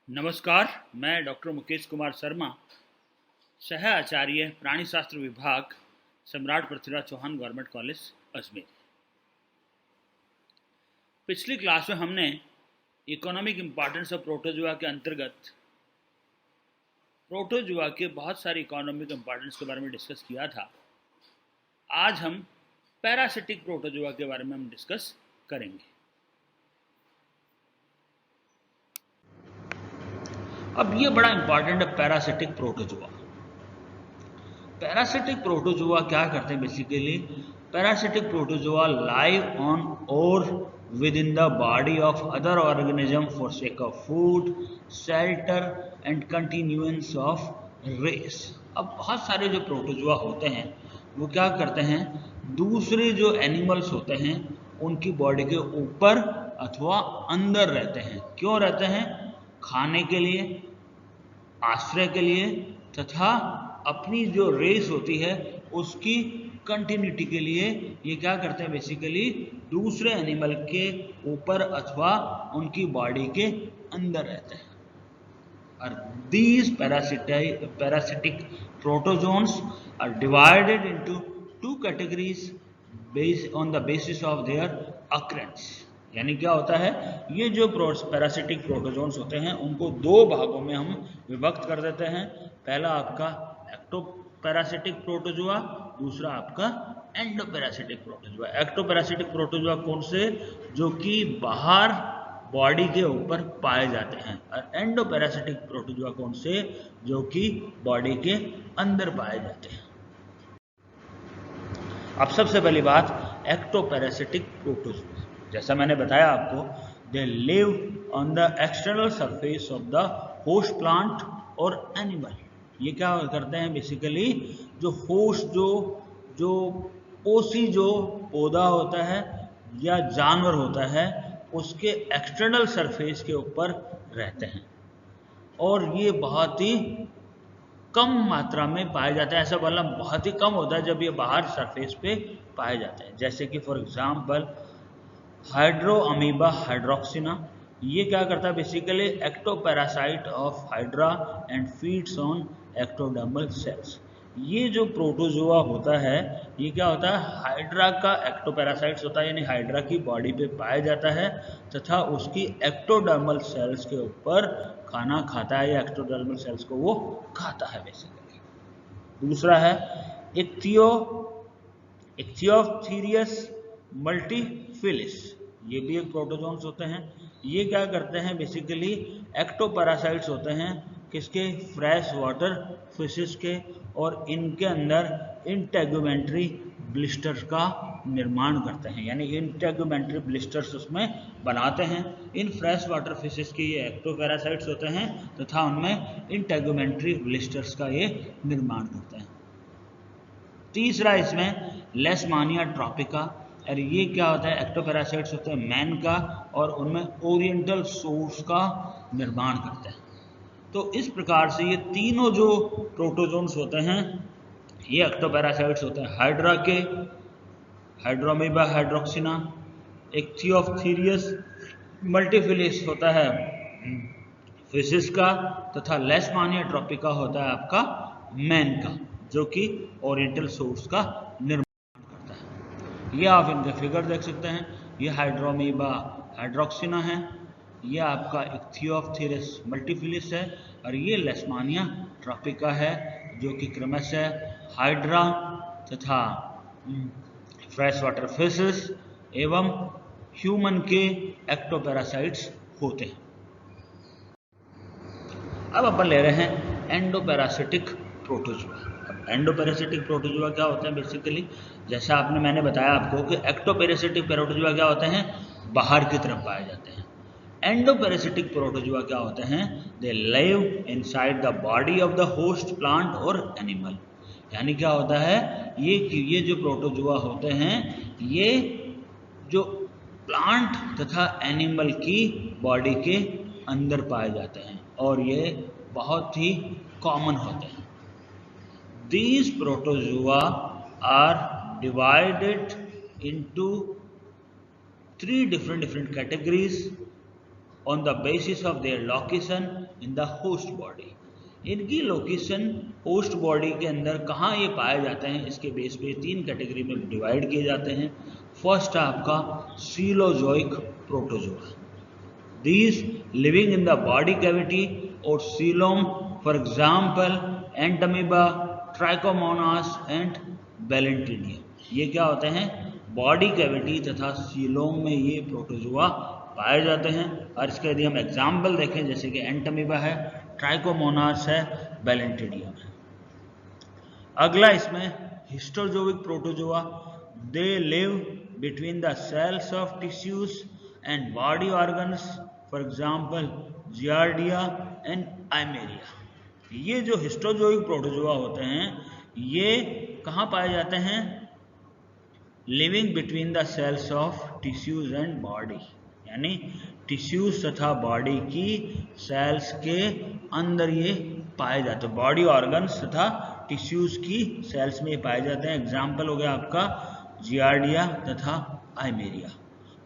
नमस्कार, मैं डॉक्टर मुकेश कुमार शर्मा, सह आचार्य प्राणी शास्त्र विभाग, सम्राट पृथ्वीराज चौहान गवर्नमेंट कॉलेज अजमेर। पिछली क्लास में हमने इकोनॉमिक इम्पॉर्टेंस ऑफ प्रोटोजुआ के अंतर्गत प्रोटोजुआ के बहुत सारे इकोनॉमिक इम्पॉर्टेंस के बारे में डिस्कस किया था। आज हम पैरासिटिक प्रोटोजुआ के बारे में हम डिस्कस करेंगे। अब ये बड़ा इंपॉर्टेंट है, पैरासिटिक प्रोटोजुआ। पैरासिटिक प्रोटोजुआ क्या करते हैं basically? Parasitic protozoa live on और within the body of other organism for sake of food, shelter and continuance of race. अब बहुत सारे जो प्रोटोजुआ होते हैं वो क्या करते हैं, दूसरे जो एनिमल्स होते हैं उनकी बॉडी के ऊपर अथवा अंदर रहते हैं। क्यों रहते हैं? खाने के लिए, आश्रय के लिए, तथा अपनी जो रेस होती है उसकी कंटिन्यूटी के लिए ये क्या करते हैं बेसिकली, दूसरे एनिमल के ऊपर अथवा उनकी बॉडी के अंदर रहते हैं। और these parasitic protozoans are divided into two categories based on the basis of their occurrence। यानी क्या होता है, ये जो पैरासिटिक प्रोटोजोन्स होते हैं उनको दो भागों में हम विभक्त कर देते हैं। पहला आपका एक्टोपैरासिटिक प्रोटोजुआ, दूसरा आपका एंडोपैरासिटिक प्रोटोजुआ। एक्टोपैरासिटिक प्रोटोजुआ कौन से? जो कि बाहर बॉडी के ऊपर पाए जाते हैं। और एंडोपैरासिटिक प्रोटोजुआ कौन से? जो कि बॉडी के अंदर पाए जाते हैं। अब सबसे पहली बात, एक्टोपैरासिटिक प्रोटोजुआ। जैसा मैंने बताया आपको, they live on the external surface of the host plant और एनिमल। ये क्या करते हैं बेसिकली, जो होस्ट जो पोषी जो पौधा होता है या जानवर होता है उसके एक्सटर्नल सरफेस के ऊपर रहते हैं और ये बहुत ही कम मात्रा में पाए जाते हैं। ऐसा बोलना बहुत ही कम होता है जब ये बाहर सरफेस पे पाए जाते हैं। जैसे कि फॉर एग्जांपल हाइड्रोअमीबा हाइड्रोक्सिना। ये क्या करता है basically, ectoparasite of hydra and feeds on ectodermal sales. ये जो प्रोटोजुआ होता है ये क्या होता है, हाइड्रा का एक्टोपैरासाइट्स होता है, यानी हाइड्रा की बॉडी पे पाया जाता है तथा उसकी एक्टोडर्मल सेल्स के ऊपर खाना खाता है या एक्टोडर्मल सेल्स को वो खाता है बेसिकली। दूसरा है इक्थियोप्थीरियस मल्टीफिलिस। ये भी एक प्रोटोजोन्स होते हैं। ये क्या करते हैं बेसिकली, एक्टोपैरासाइट्स होते हैं किसके? फ्रेश वाटर फिशेस के। और इनके अंदर इंटेगुमेंट्री ब्लिस्टर्स का निर्माण करते हैं, यानी इंटेगुमेंट्री ब्लिस्टर्स उसमें बनाते हैं। इन फ्रेश वाटर फिशेस के ये एक्टोपैरासाइट्स होते हैं तथा उनमें इंटेगुमेंट्री ब्लिस्टर्स का ये निर्माण करते हैं। तीसरा इसमें लेशमानिया ट्रॉपिका। और ये क्या होता है, एक्टोपैरासाइट्स होते हैं मैन का और उनमें ओरिएंटल सोर्स का निर्माण करते हैं। तो इस प्रकार से ये तीनों जो प्रोटोजोन्स होते हैं ये एक्टोपैरासाइट्स होते हैं हाइड्रा के, हाइड्रोमीबा हाइड्रोक्सिना, इक्थियोप्थीरियस मल्टीफिलिस होता है फिशिस का, तथा लेशमानिया ट्रॉपिका होता है आपका मैन का, जो कि ओरिएंटल सोर्स का निर्माण करता है। ये आप इनके फिगर देख सकते हैं। ये हाइड्रोमीबा हाइड्रोक्सिना है, ये आपका इक्थियोप्थीरिस मल्टीफिलिस है और ये लेशमानिया ट्रॉपिका है, जो कि क्रमशः हाइड्रा तथा फ्रेश वाटर फिशेस एवं ह्यूमन के एक्टोपैरासाइट्स होते हैं। अब अपन ले रहे हैं एंडोपैरासिटिक प्रोटोजुआ। अब एंडोपैरासिटिक प्रोटोजुआ क्या होते हैं बेसिकली, जैसा मैंने बताया आपको कि एक्टोपैरासिटिक प्रोटोजुआ क्या होते हैं, बाहर की तरफ पाए जाते हैं। एंडोपैरासिटिक प्रोटोजुआ क्या होते हैं, they live inside the body of the host plant और एनिमल। यानी क्या होता है, ये जो प्रोटोजुआ होते हैं ये जो प्लांट तथा एनिमल की बॉडी के अंदर पाए जाते हैं और ये बहुत ही कॉमन होते हैं। These protozoa are divided into three different categories on the basis of their location in the host body. इनकी लोकेशन होस्ट बॉडी के अंदर कहाँ ये पाए जाते हैं, इसके बेस पे 3 कैटेगरी में डिवाइड किए जाते हैं। फर्स्ट है आपका सीलोजोइक protozoa, these living in the body cavity or coelom, for example entamoeba, trichomonas and balantidium। ये क्या होते हैं, बॉडी कैविटी तथा सीलोम में ये प्रोटोजोआ पाए जाते हैं। और इसके यदि हम एग्जाम्पल देखें जैसे कि एंटामीबा है, ट्राइकोमोनास है, बैलेंटिडियम है। अगला इसमें histozoic protozoa, they live between the cells of tissues and body organs, for example Giardia and Eimeria. ये जो हिस्टोजोइक प्रोटोजोआ होते हैं ये कहाँ पाए जाते हैं, living between the cells of tissues and body, यानी टिश्यूज तथा बॉडी की सेल्स के अंदर ये पाए जाते हैं। बॉडी ऑर्गन्स तथा टिश्यूज की सेल्स में ये पाए जाते हैं। एग्जाम्पल हो गया आपका जियार्डिया तथा आइमेरिया।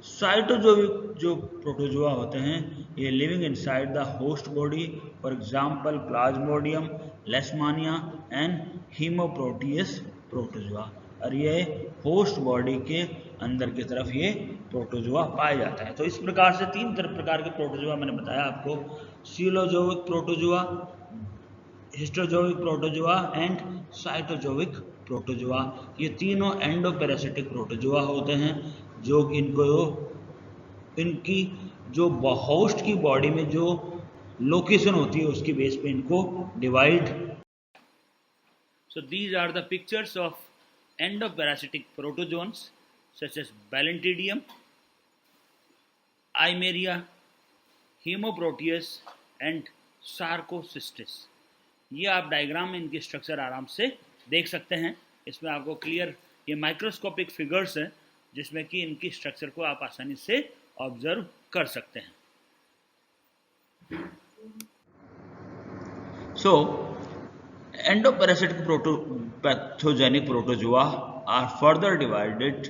साइटोजोइक जो प्रोटोजोआ होते हैं ये living inside the host body, for example Plasmodium, Leishmania and Haemoproteus protozoa. और ये होस्ट बॉडी के अंदर की तरफ ये प्रोटोजोआ पाए जाता है। तो इस प्रकार से 3 प्रकार के प्रोटोजोआ मैंने बताया आपको, सीलोजोइक प्रोटोजोआ, हिस्टोजोइक प्रोटोजोआ एंड साइटोजोइक प्रोटोजोआ। ये तीनों एंडोपैरासिटिक प्रोटोजोआ होते हैं जो इनकी जो होस्ट की बॉडी में जो लोकेशन होती है उसकी बेस पे इनको divide. So these are the pictures of endoparasitic protozoans such as Balantidium, Eimeria, Haemoproteus and Sarcocystis. ये आप डायग्राम में इनकी स्ट्रक्चर आराम से देख सकते हैं। इसमें आपको क्लियर ये माइक्रोस्कोपिक फिगर्स हैं जिसमें कि इनकी स्ट्रक्चर को आप आसानी से ऑब्जर्व कर सकते हैं। So endoparasitic pathogenic protozoa are further divided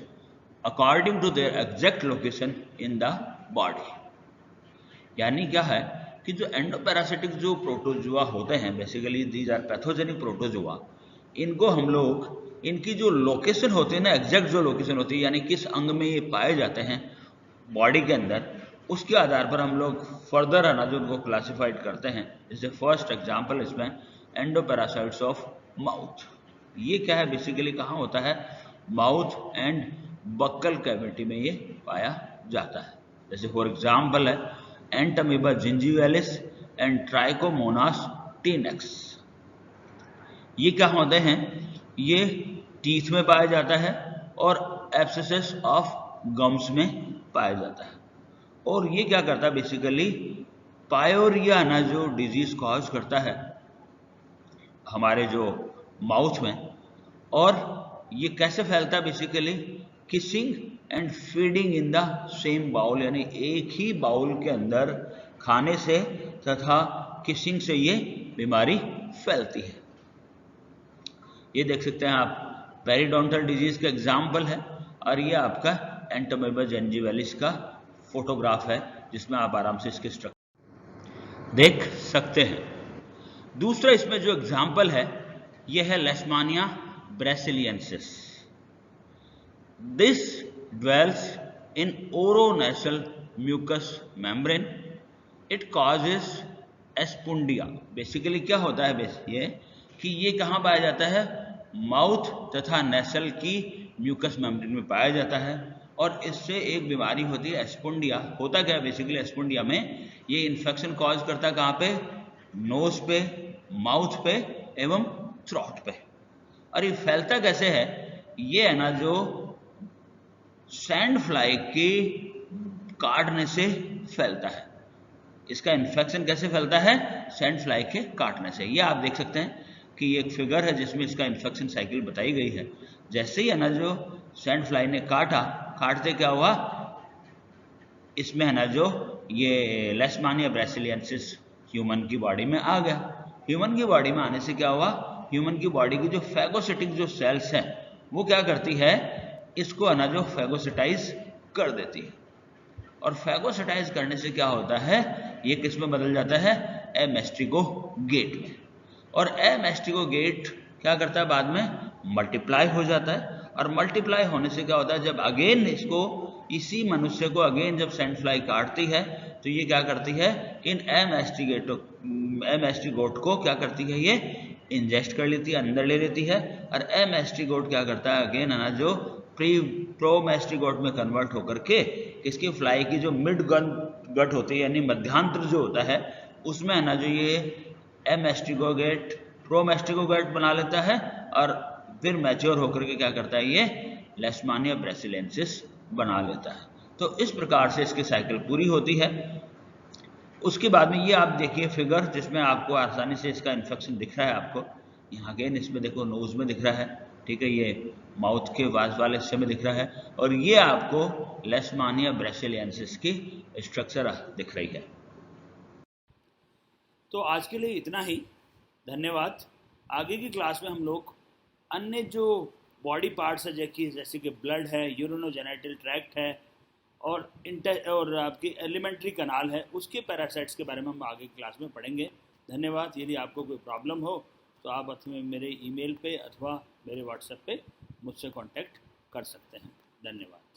according to their exact location in the body. यानी क्या है कि जो एंडोपैरासिटिक जो प्रोटोजोआ होते हैं basically these are pathogenic protozoa, इनको हम लोग इनकी जो लोकेशन होती है ना, एग्जैक्ट जो लोकेशन होती है यानी किस अंग में ये पाए जाते हैं बॉडी के अंदर, उसके आधार पर हम लोग फर्दर है ना जो उनको क्लासिफाइड करते हैं। जैसे फर्स्ट एग्जांपल इसमें एंडोपैरासाइट्स ऑफ माउथ। ये क्या है बेसिकली कहाँ होता है, माउथ एंड बक्कल कैविटी में ये पाया जाता है। जैसे फॉर एग्जांपल है एंटामीबा जिंजीवालिस एंड ट्राइकोमोनास टीनेक्स। ये क्या होते हैं, ये टीथ में पाया जाता है और एब्सेसेस ऑफ गम्स में पाया जाता है। और ये क्या करता है बेसिकली पायोरिया ना जो डिजीज कॉज करता है हमारे जो माउथ में, और ये कैसे फैलता है basically kissing and feeding in the same bowl, यानी एक ही बाउल के अंदर खाने से तथा किसिंग से ये बीमारी फैलती है। ये देख सकते हैं आप पेरिडोंटल डिजीज का एग्जाम्पल है और ये आपका एंटामीबा जिंजीवालिस का फोटोग्राफ है जिसमें आप आराम से इसके स्ट्रक्चर देख सकते हैं। दूसरा इसमें जो एग्जाम्पल है ये है Leishmania braziliensis. This dwells in oronasal mucous membrane. It causes espundia. Basically क्या होता है ये कि ये कहाँ पाया जाता है, माउथ तथा नेसल की म्यूकस मेम्ब्रेन में पाया जाता है और इससे एक बीमारी होती है एस्पुंडिया। होता क्या है बेसिकली एस्पुंडिया में, ये इन्फेक्शन कॉज करता है कहाँ पे, नोज पे, माउथ पे एवं थ्रोट पे। और ये फैलता कैसे है, ये है ना जो सैंड फ्लाई के काटने से फैलता है। इसका इन्फेक्शन कैसे फैलता है, सैंड फ्लाई के काटने से। ये आप देख सकते हैं कि ये एक फिगर है जिसमें इसका इन्फेक्शन साइकिल बताई गई है। जैसे ही है ना जो सैंड फ्लाई ने काटा, काटते क्या हुआ, इसमें है ना जो ये लेशमानिया ब्रेसिलियंसिस ह्यूमन की बॉडी में आ गया। ह्यूमन की बॉडी में आने से क्या हुआ, ह्यूमन की बॉडी की जो फैगोसिटिक जो सेल्स हैं वो क्या करती है, इसको है ना जो फैगोसिटाइज कर देती है। और फैगोसाइटाइज करने से क्या होता है, ये किस में बदल जाता है, एमेस्टिगोगेट में। और एमेस्टिगोगेट क्या करता है, बाद में मल्टीप्लाई हो जाता है। और मल्टीप्लाई होने से क्या होता है, जब अगेन इसको, इसी मनुष्य को अगेन जब सैंड फ्लाई काटती है तो ये क्या करती है, इन एमेस्टिगोट को क्या करती है, ये इंजेस्ट कर लेती है, अंदर ले लेती है। और एमेस्टिगोट क्या करता है, अगेन है ना, जो प्रोमेस्टिगोट में कन्वर्ट होकर के इसकी फ्लाई की जो मिड गट होती है, यानी मध्यांतर जो होता है, उसमें है ना जो ये एमेस्टिगोगेट प्रोमेस्टिगोगेट बना लेता है। और फिर मैच्योर होकर के क्या करता है, ये लेशमानिया ब्रासिलियेंसिस बना लेता है। तो इस प्रकार से इसकी साइकिल पूरी होती है। उसके बाद में ये आप देखिए फिगर, जिसमें आपको आसानी से इसका इन्फेक्शन दिख रहा है आपको यहाँ, अगेन इसमें देखो नोज में दिख रहा है, ठीक है, ये माउथ के वाज वाले हिस्से में दिख रहा है, और ये आपको लेशमानिया ब्रासिलियेंसिस की स्ट्रक्चर दिख रही है। तो आज के लिए इतना ही, धन्यवाद। आगे की क्लास में हम लोग अन्य जो बॉडी पार्ट्स है, जैसे कि ब्लड है, यूरिनोजेनिटल ट्रैक्ट है, और आपकी एलिमेंट्री कनाल है, उसके पैरासाइट्स के बारे में हम आगे की क्लास में पढ़ेंगे। धन्यवाद। यदि आपको कोई प्रॉब्लम हो तो आप मेरे ईमेल पे अथवा मेरे व्हाट्सएप पे मुझसे कांटेक्ट कर सकते हैं। धन्यवाद।